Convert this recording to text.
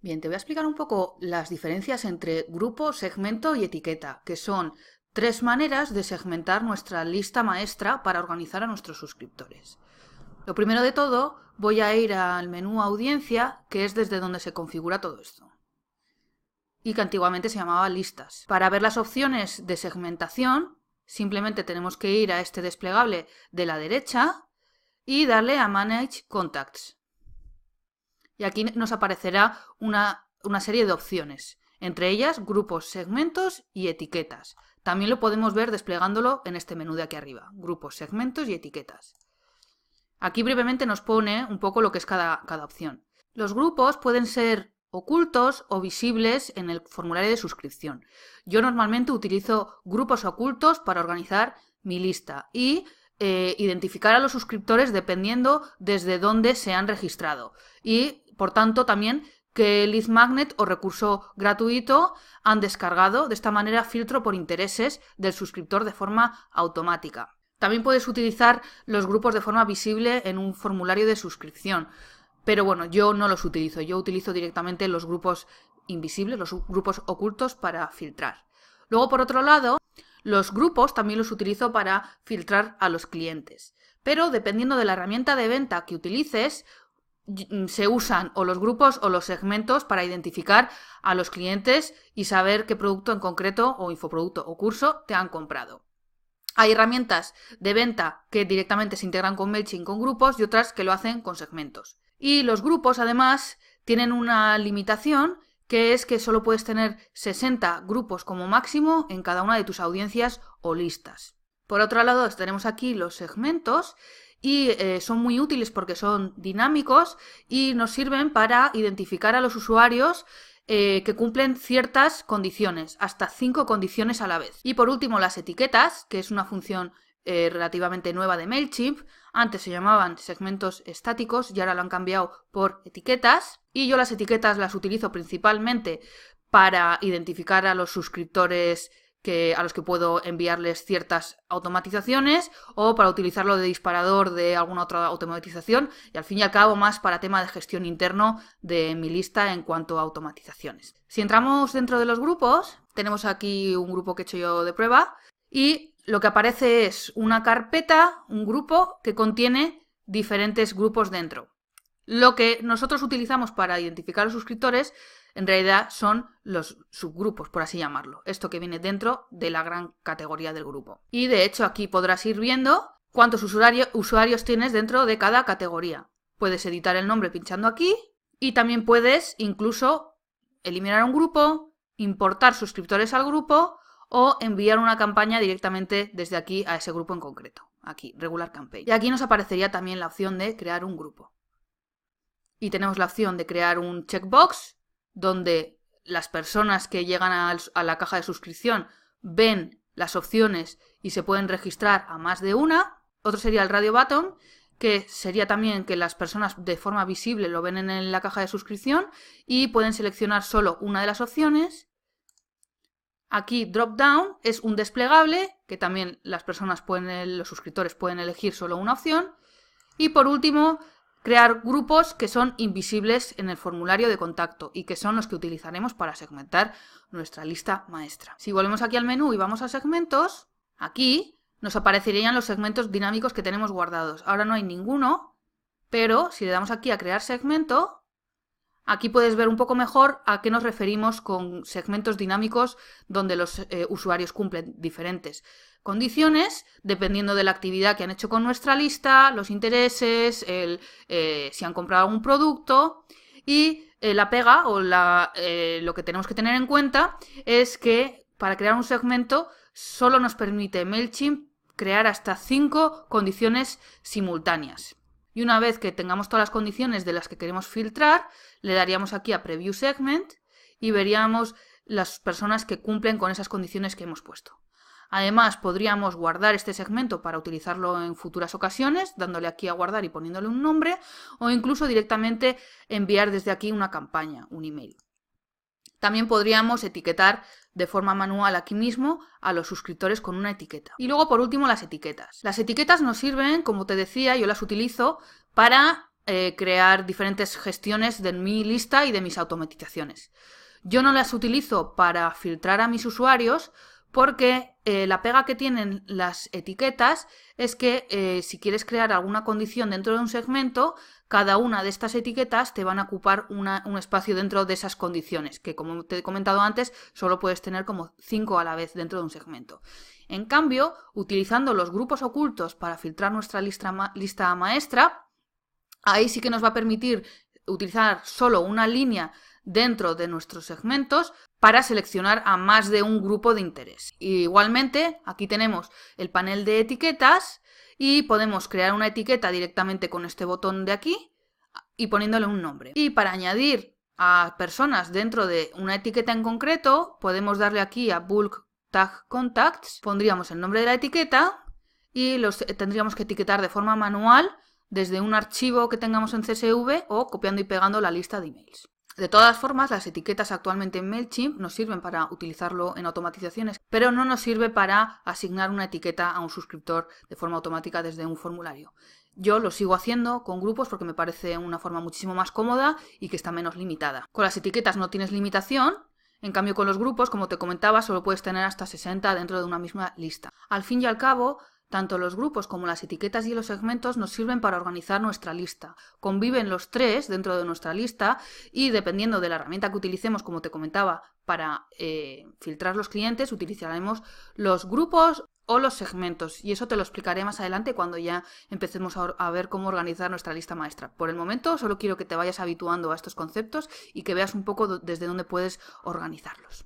Bien, te voy a explicar un poco las diferencias entre grupo, segmento y etiqueta, que son tres maneras de segmentar nuestra lista maestra para organizar a nuestros suscriptores. Lo primero de todo, voy a ir al menú Audiencia, que es desde donde se configura todo esto, y que antiguamente se llamaba Listas. Para ver las opciones de segmentación, simplemente tenemos que ir a este desplegable de la derecha y darle a Manage Contacts. Y aquí nos aparecerá una serie de opciones, entre ellas grupos, segmentos y etiquetas. También lo podemos ver desplegándolo en este menú de aquí arriba, grupos, segmentos y etiquetas. Aquí brevemente nos pone un poco lo que es cada opción. Los grupos pueden ser ocultos o visibles en el formulario de suscripción. Yo normalmente utilizo grupos ocultos para organizar mi lista y identificar a los suscriptores dependiendo desde dónde se han registrado. Y, por tanto, también qué lead magnet o recurso gratuito han descargado. De esta manera filtro por intereses del suscriptor de forma automática. También puedes utilizar los grupos de forma visible en un formulario de suscripción. Pero bueno, yo no los utilizo. Yo utilizo directamente los grupos invisibles, los grupos ocultos para filtrar. Luego, por otro lado, los grupos también los utilizo para filtrar a los clientes. Pero dependiendo de la herramienta de venta que utilices, se usan o los grupos o los segmentos para identificar a los clientes y saber qué producto en concreto o infoproducto o curso te han comprado. Hay herramientas de venta que directamente se integran con MailChimp con grupos y otras que lo hacen con segmentos. Y los grupos, además, tienen una limitación, que es que solo puedes tener 60 grupos como máximo en cada una de tus audiencias o listas. Por otro lado, tenemos aquí los segmentos y son muy útiles porque son dinámicos y nos sirven para identificar a los usuarios que cumplen ciertas condiciones, hasta 5 condiciones a la vez. Y por último, las etiquetas, que es una función relativamente nueva de MailChimp. Antes se llamaban segmentos estáticos y ahora lo han cambiado por etiquetas. Y yo las etiquetas las utilizo principalmente para identificar a los suscriptores a los que puedo enviarles ciertas automatizaciones o para utilizarlo de disparador de alguna otra automatización y al fin y al cabo más para tema de gestión interno de mi lista en cuanto a automatizaciones. Si entramos dentro de los grupos, tenemos aquí un grupo que he hecho yo de prueba y lo que aparece es una carpeta, un grupo que contiene diferentes grupos dentro. Lo que nosotros utilizamos para identificar a los suscriptores en realidad son los subgrupos, por así llamarlo. Esto que viene dentro de la gran categoría del grupo. Y de hecho aquí podrás ir viendo cuántos usuarios tienes dentro de cada categoría. Puedes editar el nombre pinchando aquí y también puedes incluso eliminar un grupo, importar suscriptores al grupo o enviar una campaña directamente desde aquí a ese grupo en concreto. Aquí, Regular Campaign. Y aquí nos aparecería también la opción de crear un grupo. Y tenemos la opción de crear un checkbox donde las personas que llegan a la caja de suscripción ven las opciones y se pueden registrar a más de una. Otro sería el radio button, que sería también que las personas de forma visible lo ven en la caja de suscripción y pueden seleccionar solo una de las opciones. Aquí drop down es un desplegable que también los suscriptores pueden elegir solo una opción. Y por último, crear grupos que son invisibles en el formulario de contacto y que son los que utilizaremos para segmentar nuestra lista maestra. Si volvemos aquí al menú y vamos a segmentos, aquí nos aparecerían los segmentos dinámicos que tenemos guardados. Ahora no hay ninguno, pero si le damos aquí a crear segmento, aquí puedes ver un poco mejor a qué nos referimos con segmentos dinámicos donde los usuarios cumplen diferentes condiciones dependiendo de la actividad que han hecho con nuestra lista, los intereses, si han comprado algún producto y la pega o lo que tenemos que tener en cuenta es que para crear un segmento solo nos permite MailChimp crear hasta 5 condiciones simultáneas. Y una vez que tengamos todas las condiciones de las que queremos filtrar, le daríamos aquí a Preview Segment y veríamos las personas que cumplen con esas condiciones que hemos puesto. Además, podríamos guardar este segmento para utilizarlo en futuras ocasiones, dándole aquí a guardar y poniéndole un nombre, o incluso directamente enviar desde aquí una campaña, un email. También podríamos etiquetar de forma manual aquí mismo a los suscriptores con una etiqueta. Y luego, por último, las etiquetas. Las etiquetas nos sirven, como te decía, yo las utilizo para crear diferentes gestiones de mi lista y de mis automatizaciones. Yo no las utilizo para filtrar a mis usuarios porque la pega que tienen las etiquetas es que si quieres crear alguna condición dentro de un segmento, cada una de estas etiquetas te van a ocupar un espacio dentro de esas condiciones, que como te he comentado antes, solo puedes tener como 5 a la vez dentro de un segmento. En cambio, utilizando los grupos ocultos para filtrar nuestra lista maestra, ahí sí que nos va a permitir utilizar solo una línea dentro de nuestros segmentos para seleccionar a más de un grupo de interés. Igualmente, aquí tenemos el panel de etiquetas y podemos crear una etiqueta directamente con este botón de aquí y poniéndole un nombre. Y para añadir a personas dentro de una etiqueta en concreto, podemos darle aquí a Bulk Tag Contacts, pondríamos el nombre de la etiqueta y los tendríamos que etiquetar de forma manual desde un archivo que tengamos en CSV o copiando y pegando la lista de emails. De todas formas, las etiquetas actualmente en MailChimp nos sirven para utilizarlo en automatizaciones, pero no nos sirve para asignar una etiqueta a un suscriptor de forma automática desde un formulario. Yo lo sigo haciendo con grupos porque me parece una forma muchísimo más cómoda y que está menos limitada. Con las etiquetas no tienes limitación, en cambio con los grupos, como te comentaba, solo puedes tener hasta 60 dentro de una misma lista. Al fin y al cabo, tanto los grupos como las etiquetas y los segmentos nos sirven para organizar nuestra lista. Conviven los tres dentro de nuestra lista y dependiendo de la herramienta que utilicemos, como te comentaba, para filtrar los clientes, utilizaremos los grupos o los segmentos. Y eso te lo explicaré más adelante cuando ya empecemos a ver cómo organizar nuestra lista maestra. Por el momento solo quiero que te vayas habituando a estos conceptos y que veas un poco desde dónde puedes organizarlos.